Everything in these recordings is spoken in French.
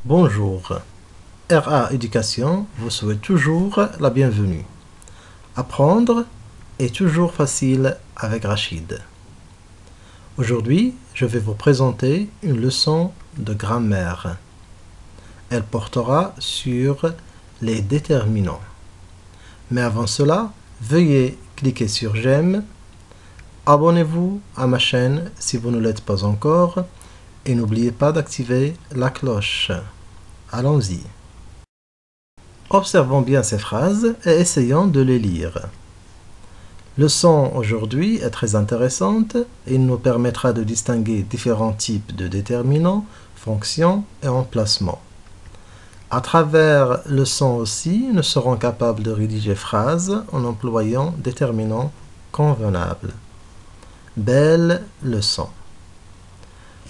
Bonjour, RA Éducation vous souhaite toujours la bienvenue. Apprendre est toujours facile avec Rachid. Aujourd'hui, je vais vous présenter une leçon de grammaire. Elle portera sur les déterminants. Mais avant cela, veuillez cliquer sur j'aime, abonnez-vous à ma chaîne si vous ne l'êtes pas encore et n'oubliez pas d'activer la cloche. Allons-y. Observons bien ces phrases et essayons de les lire. Leçon aujourd'hui est très intéressante et il nous permettra de distinguer différents types de déterminants, fonctions et emplacements. À travers leçon aussi, nous serons capables de rédiger phrases en employant déterminants convenables. Belle leçon.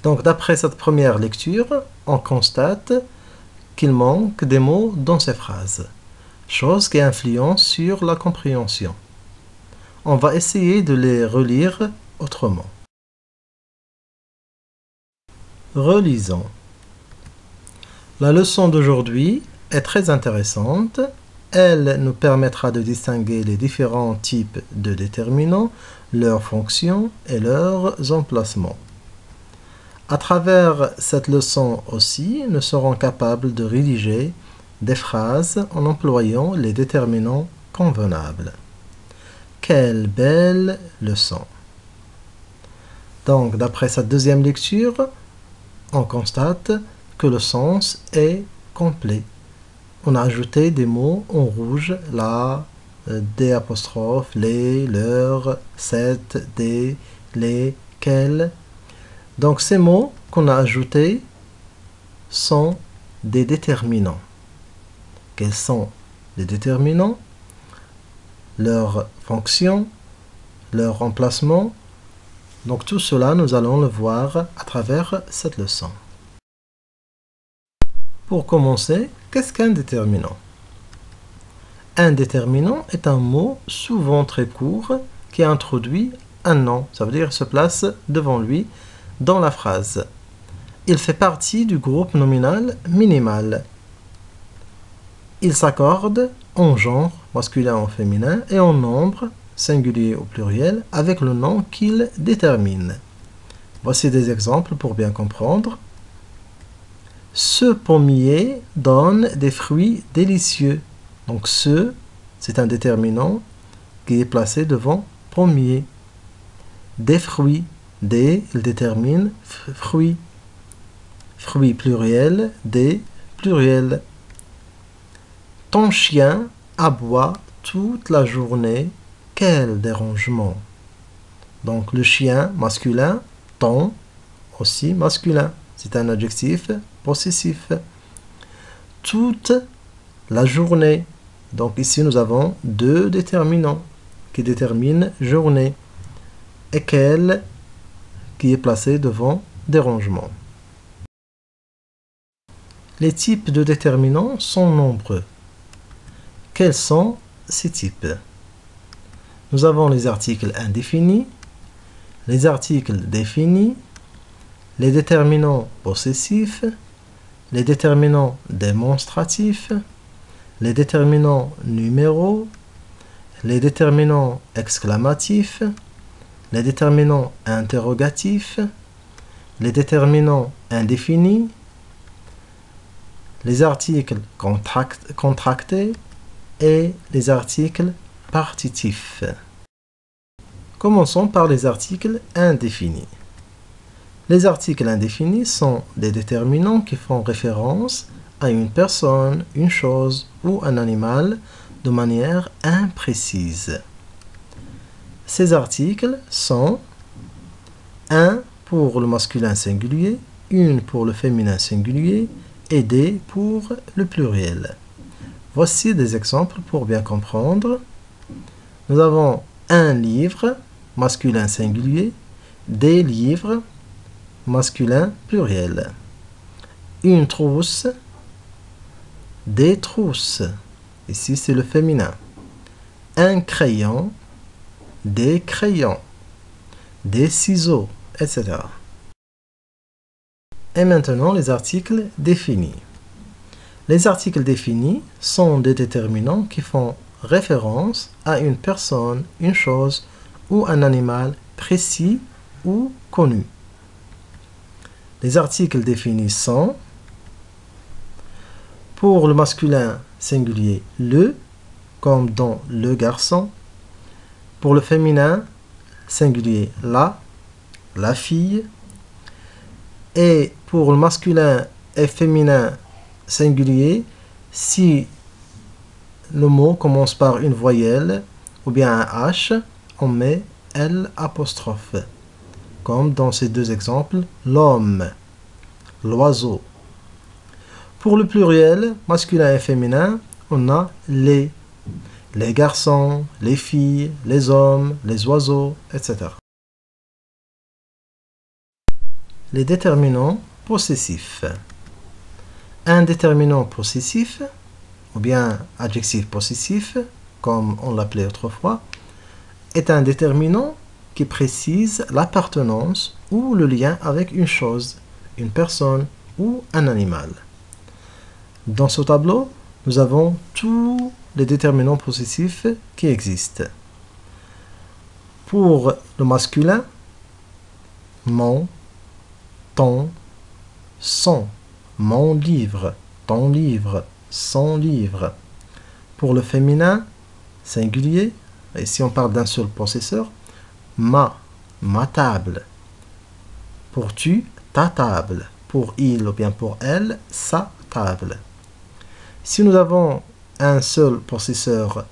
Donc, d'après cette première lecture, on constate qu'il manque des mots dans ces phrases, chose qui influence sur la compréhension. On va essayer de les relire autrement. Relisons. La leçon d'aujourd'hui est très intéressante. Elle nous permettra de distinguer les différents types de déterminants, leurs fonctions et leurs emplacements. À travers cette leçon aussi, nous serons capables de rédiger des phrases en employant les déterminants convenables. Quelle belle leçon! Donc, d'après cette deuxième lecture, on constate que le sens est complet. On a ajouté des mots en rouge, la, des apostrophes, les, leur, cette, des, les, quels. Donc ces mots qu'on a ajoutés sont des déterminants. Quels sont les déterminants? Leur fonction, leur emplacement. Donc tout cela, nous allons le voir à travers cette leçon. Pour commencer, qu'est-ce qu'un déterminant? Un déterminant est un mot souvent très court qui introduit un nom. Ça veut dire se place devant lui dans la phrase. Il fait partie du groupe nominal minimal. Il s'accorde en genre, masculin ou féminin, et en nombre, singulier ou pluriel, avec le nom qu'il détermine. Voici des exemples pour bien comprendre. Ce pommier donne des fruits délicieux. Donc ce, c'est un déterminant qui est placé devant pommier. Des fruits. Des, il détermine fruits. Fruits pluriel, des pluriel. Ton chien aboie toute la journée. Quel dérangement! Donc le chien masculin, ton aussi masculin. C'est un adjectif possessif. Toute la journée. Donc ici nous avons deux déterminants qui déterminent journée. Et quel qui est placé devant dérangement. Les types de déterminants sont nombreux. Quels sont ces types? Nous avons les articles indéfinis, les articles définis, les déterminants possessifs, les déterminants démonstratifs, les déterminants numéraux, les déterminants exclamatifs, les déterminants interrogatifs, les déterminants indéfinis, les articles contractés et les articles partitifs. Commençons par les articles indéfinis. Les articles indéfinis sont des déterminants qui font référence à une personne, une chose ou un animal de manière imprécise. Ces articles sont un pour le masculin singulier, une pour le féminin singulier et des pour le pluriel. Voici des exemples pour bien comprendre. Nous avons un livre, masculin singulier, des livres, masculin pluriel. Une trousse, des trousses. Ici, c'est le féminin. Un crayon, des crayons, des ciseaux, etc. Et maintenant, les articles définis. Les articles définis sont des déterminants qui font référence à une personne, une chose ou un animal précis ou connu. Les articles définis sont, pour le masculin singulier, le, comme dans le garçon. Pour le féminin singulier, la fille. Et pour le masculin et féminin singulier, si le mot commence par une voyelle ou bien un H, on met L apostrophe. Comme dans ces deux exemples, l'homme, l'oiseau. Pour le pluriel, masculin et féminin, on a les garçons, les filles, les hommes, les oiseaux, etc. Les déterminants possessifs. Un déterminant possessif, ou bien adjectif possessif, comme on l'appelait autrefois, est un déterminant qui précise l'appartenance ou le lien avec une chose, une personne ou un animal. Dans ce tableau, nous avons tous les déterminants possessifs qui existent. Pour le masculin, mon, ton, son, mon livre, ton livre, son livre. Pour le féminin, singulier, et si on parle d'un seul possesseur, ma table. Pour tu, ta table. Pour il ou bien pour elle, sa table. Si nous avons un seul possesseur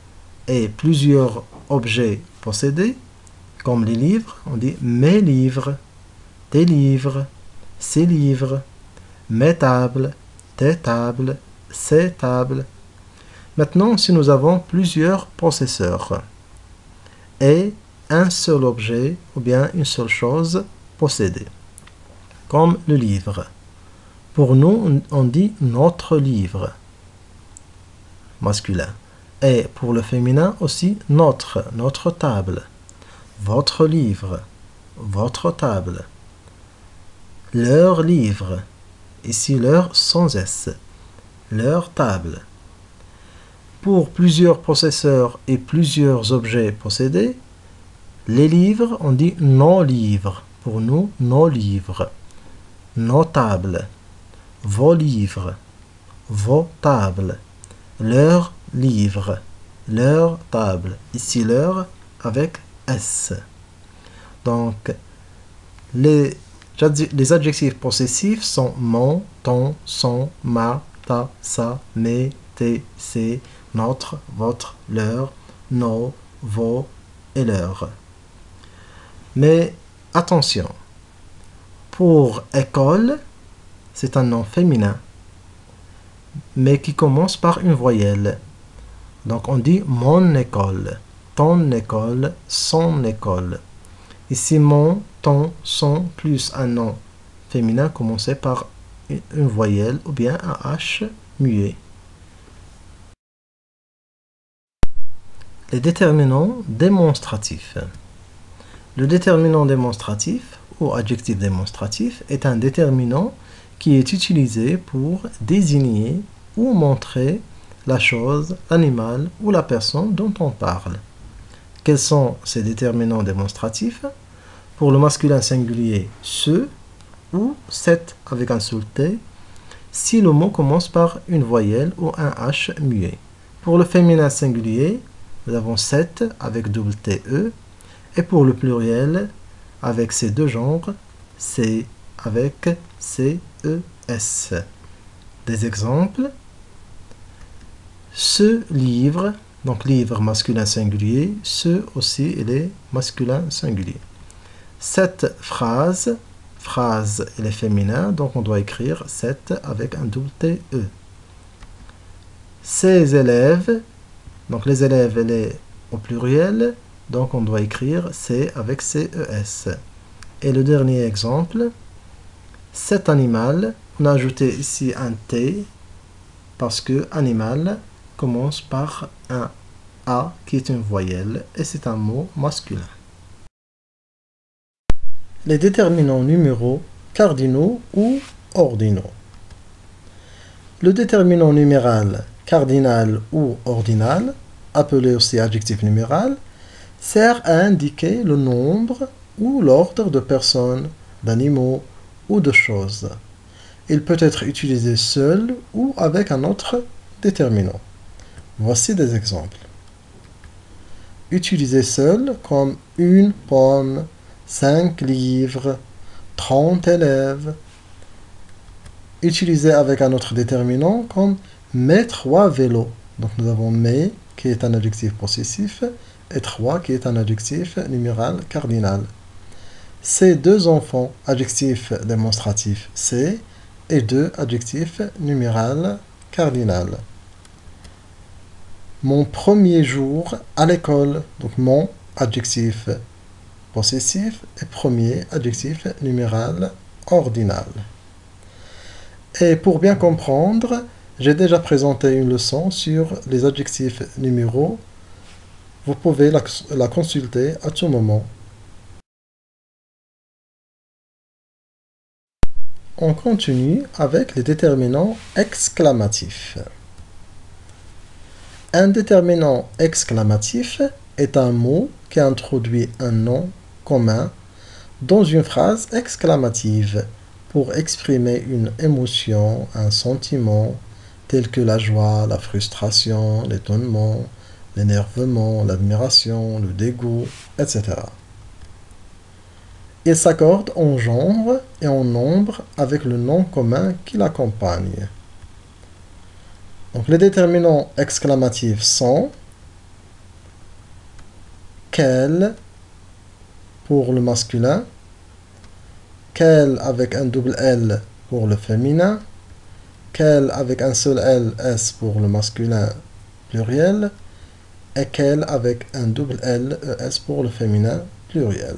et plusieurs objets possédés, comme les livres, on dit mes livres, tes livres, ses livres, mes tables, tes tables, ses tables. Maintenant, si nous avons plusieurs possesseurs et un seul objet ou bien une seule chose possédée, comme le livre. Pour nous, on dit notre livre, masculin. Et pour le féminin aussi, notre table, votre livre, votre table, leur livre, ici leur sans S, leur table. Pour plusieurs possesseurs et plusieurs objets possédés, les livres, on dit nos livres. Pour nous, nos livres, nos tables, vos livres, vos tables, leurs livres, leur table. Ici, leur avec S. Donc, les adjectifs possessifs sont mon, ton, son, ma, ta, sa, mes, tes, ses, notre, votre, leur, nos, vos et leurs. Mais attention, pour école, c'est un nom féminin, mais qui commence par une voyelle. Donc on dit mon école, ton école, son école. Ici mon, ton, son, plus un nom féminin commencé par une voyelle ou bien un H muet. Les déterminants démonstratifs. Le déterminant démonstratif ou adjectif démonstratif est un déterminant qui est utilisé pour désigner ou montrer la chose, l'animal ou la personne dont on parle. Quels sont ces déterminants démonstratifs? Pour le masculin singulier, ce ou cette avec un seul T, si le mot commence par une voyelle ou un H muet. Pour le féminin singulier, nous avons cette avec double TE, et pour le pluriel, avec ces deux genres, c'est avec CES. Des exemples: ce livre, donc livre masculin singulier, ce aussi il est masculin singulier. Cette phrase, il est féminin, donc on doit écrire cette avec un double TE. Ces élèves, donc les élèves elle est au pluriel, donc on doit écrire C avec CES. Et le dernier exemple, cet animal, on a ajouté ici un T parce que animal commence par un A qui est une voyelle et c'est un mot masculin. Les déterminants numéraux cardinaux ou ordinaux. Le déterminant numéral cardinal ou ordinal, appelé aussi adjectif numéral, sert à indiquer le nombre ou l'ordre de personnes, d'animaux ou de choses. Il peut être utilisé seul ou avec un autre déterminant. Voici des exemples. Utilisé seul comme une pomme, 5 livres, 30 élèves. Utilisé avec un autre déterminant comme mes 3 vélos. Donc nous avons mes qui est un adjectif possessif et 3 qui est un adjectif numéral cardinal. Ces 2 enfants, adjectif démonstratif c'est, et 2 adjectifs numéral cardinal. Mon premier jour à l'école, donc mon adjectif possessif et premier adjectif numéral ordinal. Et pour bien comprendre, j'ai déjà présenté une leçon sur les adjectifs numéraux. Vous pouvez la consulter à tout moment. On continue avec les déterminants exclamatifs. Un déterminant exclamatif est un mot qui introduit un nom commun dans une phrase exclamative pour exprimer une émotion, un sentiment, tel que la joie, la frustration, l'étonnement, l'énervement, l'admiration, le dégoût, etc. Il s'accorde en genre et en nombre avec le nom commun qui l'accompagne. Donc les déterminants exclamatifs sont quel pour le masculin, quel avec un double L pour le féminin, quel avec un seul L, S pour le masculin pluriel, et quel avec un double L, ES pour le féminin pluriel.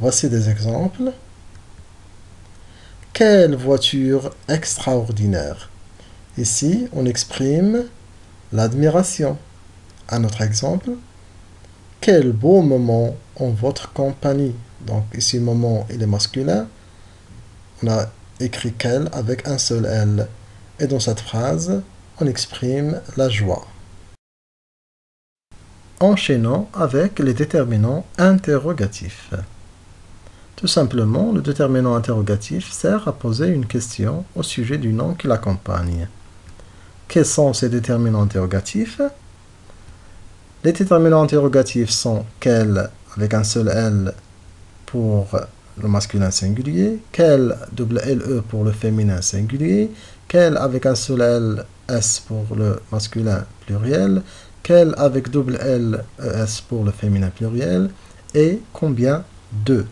Voici des exemples. Quelle voiture extraordinaire! Ici, on exprime l'admiration. Un autre exemple. Quel beau moment en votre compagnie! Donc ici, moment, il est masculin. On a écrit quel avec un seul L. Et dans cette phrase, on exprime la joie. Enchaînons avec les déterminants interrogatifs. Tout simplement, le déterminant interrogatif sert à poser une question au sujet du nom qui l'accompagne. Quels sont ces déterminants interrogatifs? Les déterminants interrogatifs sont quel avec un seul L pour le masculin singulier, quel double LE pour le féminin singulier, quel avec un seul L, S pour le masculin pluriel, quel avec double L, ES pour le féminin pluriel, et combien de.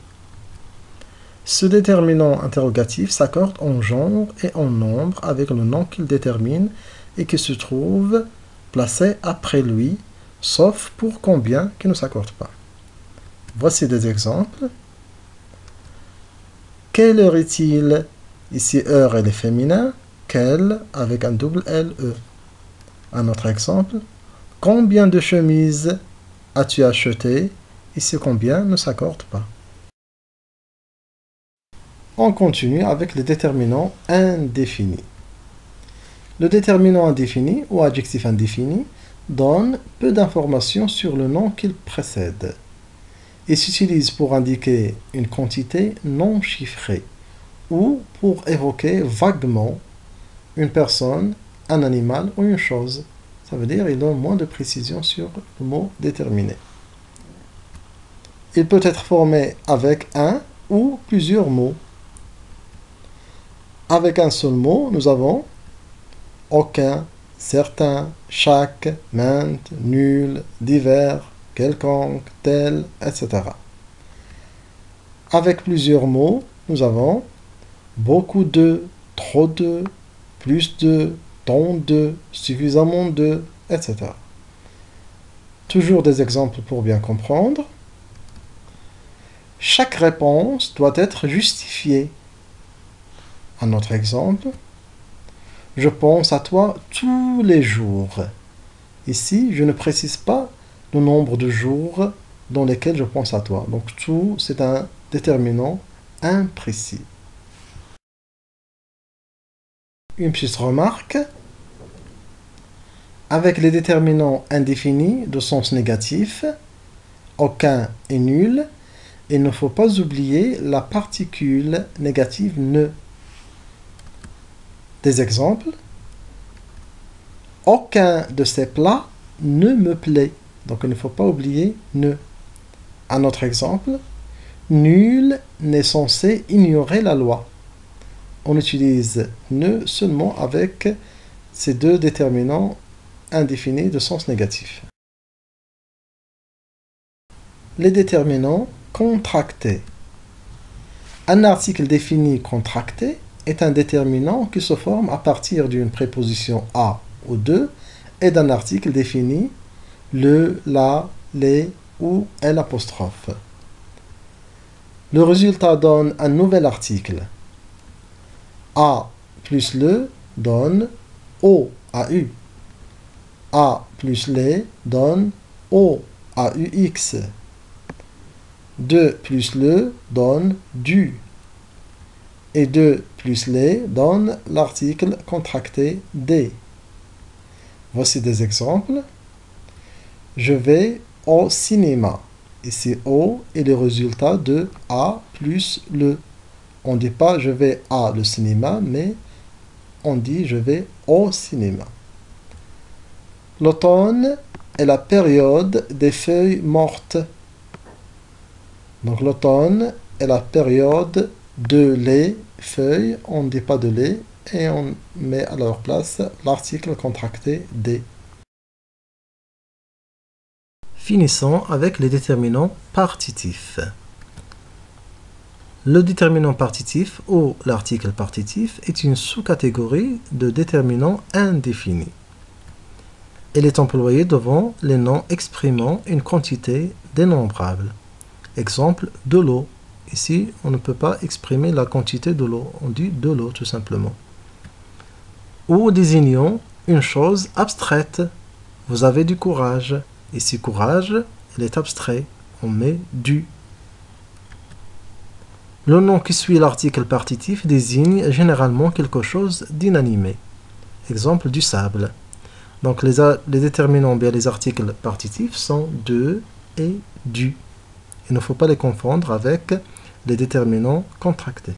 Ce déterminant interrogatif s'accorde en genre et en nombre avec le nom qu'il détermine et qui se trouve placé après lui, sauf pour combien qui ne s'accorde pas. Voici des exemples. Quelle heure est-il? Ici, heure, elle est féminin. Quelle avec un double L-E. Un autre exemple. Combien de chemises as-tu acheté? Ici, combien ne s'accorde pas. On continue avec les déterminants indéfinis. Le déterminant indéfini ou adjectif indéfini donne peu d'informations sur le nom qu'il précède. Il s'utilise pour indiquer une quantité non chiffrée ou pour évoquer vaguement une personne, un animal ou une chose. Ça veut dire qu'il donne moins de précision sur le mot déterminé. Il peut être formé avec un ou plusieurs mots. Avec un seul mot, nous avons aucun, certain, chaque, mainte, nul, divers, quelconque, tel, etc. Avec plusieurs mots, nous avons beaucoup de, trop de, plus de, tant de, suffisamment de, etc. Toujours des exemples pour bien comprendre. Chaque réponse doit être justifiée. Un autre exemple. Je pense à toi tous les jours. Ici, je ne précise pas le nombre de jours dans lesquels je pense à toi. Donc, tout, c'est un déterminant imprécis. une petite remarque. Avec les déterminants indéfinis de sens négatif, aucun est nul, il ne faut pas oublier la particule négative ne. Des exemples. Aucun de ces plats ne me plaît. Donc il ne faut pas oublier ne. Un autre exemple. Nul n'est censé ignorer la loi. On utilise ne seulement avec ces deux déterminants indéfinis de sens négatif. Les déterminants contractés. Un article défini contracté est un déterminant qui se forme à partir d'une préposition à ou de et d'un article défini le, la, les ou l'apostrophe. Le résultat donne un nouvel article. A plus le donne O à U. A plus les donne O à UX. 2 plus le donne du. Et 2 plus les donne l'article contracté des. Voici des exemples. Je vais au cinéma. Ici, O est le résultat de A plus le. On ne dit pas je vais à le cinéma, mais on dit je vais au cinéma. L'automne est la période des feuilles mortes. Donc l'automne est la période de les feuilles. On ne dit pas de les et on met à leur place l'article contracté des. Finissons avec les déterminants partitifs. Le déterminant partitif ou l'article partitif est une sous-catégorie de déterminants indéfinis. Il est employé devant les noms exprimant une quantité dénombrable. Exemple, de l'eau. Ici, on ne peut pas exprimer la quantité de l'eau. On dit de l'eau tout simplement. Ou désignant une chose abstraite. Vous avez du courage. Ici, courage, il est abstrait. On met du. Le nom qui suit l'article partitif désigne généralement quelque chose d'inanimé. Exemple, du sable. Donc les déterminants, bien les articles partitifs sont de et du. Il ne faut pas les confondre avec les déterminants contractés.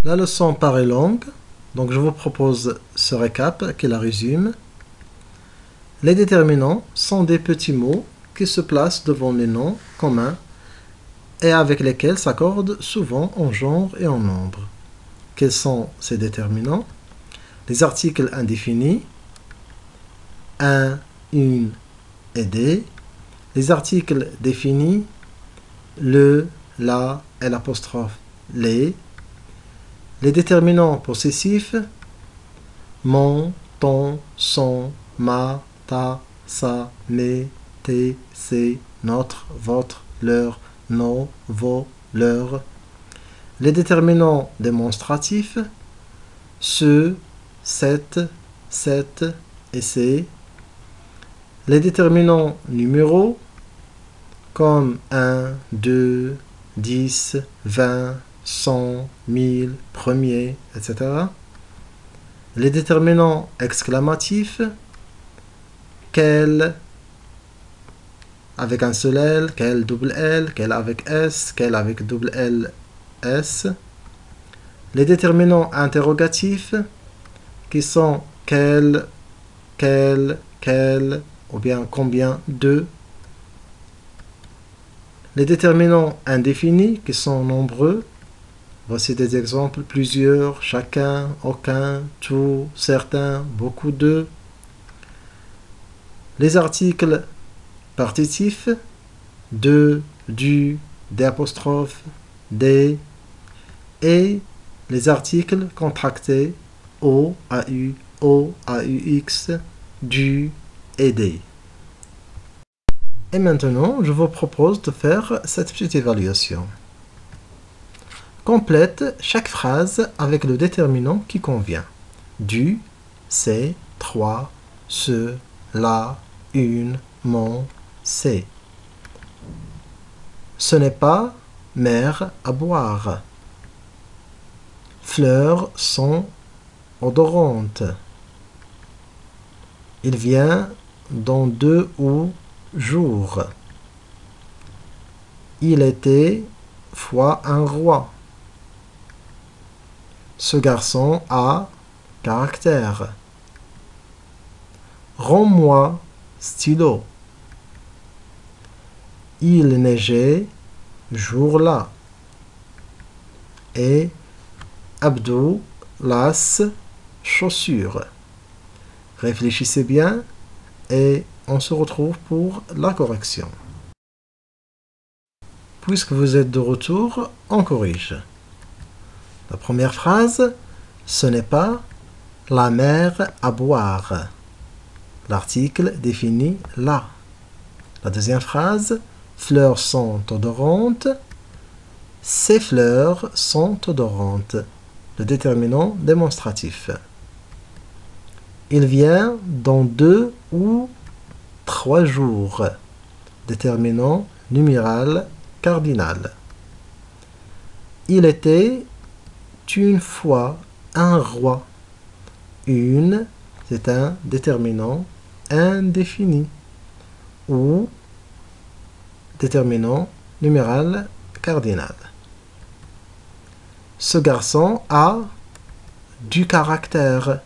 La leçon paraît longue, donc je vous propose ce récap qui la résume. Les déterminants sont des petits mots qui se placent devant les noms communs et avec lesquels s'accordent souvent en genre et en nombre. Quels sont ces déterminants? Les articles indéfinis, un, une et des. Les articles définis, le, la et l'apostrophe, les. Les déterminants possessifs, mon, ton, son, ma, ta, sa, mes, tes, ses, notre, votre, leur, nos, vos, leurs. Les déterminants démonstratifs, ce, cette et ces. Les déterminants numéros, comme 1, 2, 10, 20, 100, 1000, premier, etc. Les déterminants exclamatifs, quel, avec un seul L, quel double L, quel avec S, quel avec double L, S. Les déterminants interrogatifs, qui sont quel, ou bien combien de. Les déterminants indéfinis, qui sont nombreux. Voici des exemples, plusieurs, chacun, aucun, tout, certains, beaucoup de. Les articles partitifs, de, du, des apostrophes, des, et les articles contractés, O, AU, O, AUX, du et des. Et maintenant, je vous propose de faire cette petite évaluation. Complète chaque phrase avec le déterminant qui convient. Du, c'est, trois, ce, la, une, mon, c'est. Ce n'est pas mer à boire. fleurs sont odorantes. Il vient dans 2 jours. Il était fois un roi. Ce garçon a caractère. Rends-moi stylo. Il neigeait jour-là. Et Abdou lasse chaussures. Réfléchissez bien et on se retrouve pour la correction. Puisque vous êtes de retour, on corrige. La première phrase, ce n'est pas la mer à boire. L'article définit la. La deuxième phrase, fleurs sont odorantes. Ces fleurs sont odorantes. Le déterminant démonstratif. Il vient dans 2 ou 3 jours. Déterminant numéral cardinal. Il était une fois un roi. Une, c'est un déterminant indéfini. Ou déterminant numéral cardinal. Ce garçon a du caractère.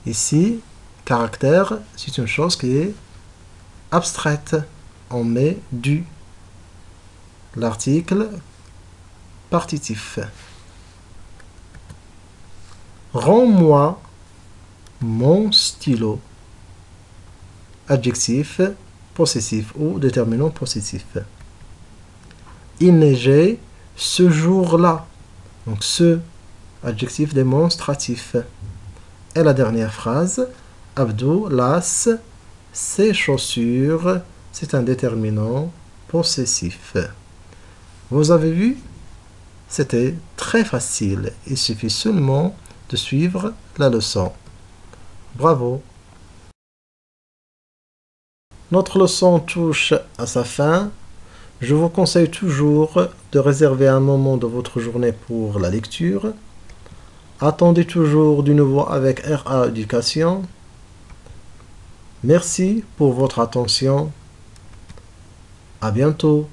Ici, caractère, c'est une chose qui est abstraite. On met du. L'article partitif. Rends-moi mon stylo. Adjectif possessif ou déterminant possessif. Il neigeait ce jour-là. Donc ce, adjectif démonstratif. Et la dernière phrase, Abdou lasse ses chaussures. C'est un déterminant possessif. Vous avez vu? C'était très facile. Il suffit seulement de suivre la leçon. Bravo! Notre leçon touche à sa fin. Je vous conseille toujours de réserver un moment de votre journée pour la lecture. Attendez toujours du nouveau avec RA Éducation. Merci pour votre attention. À bientôt.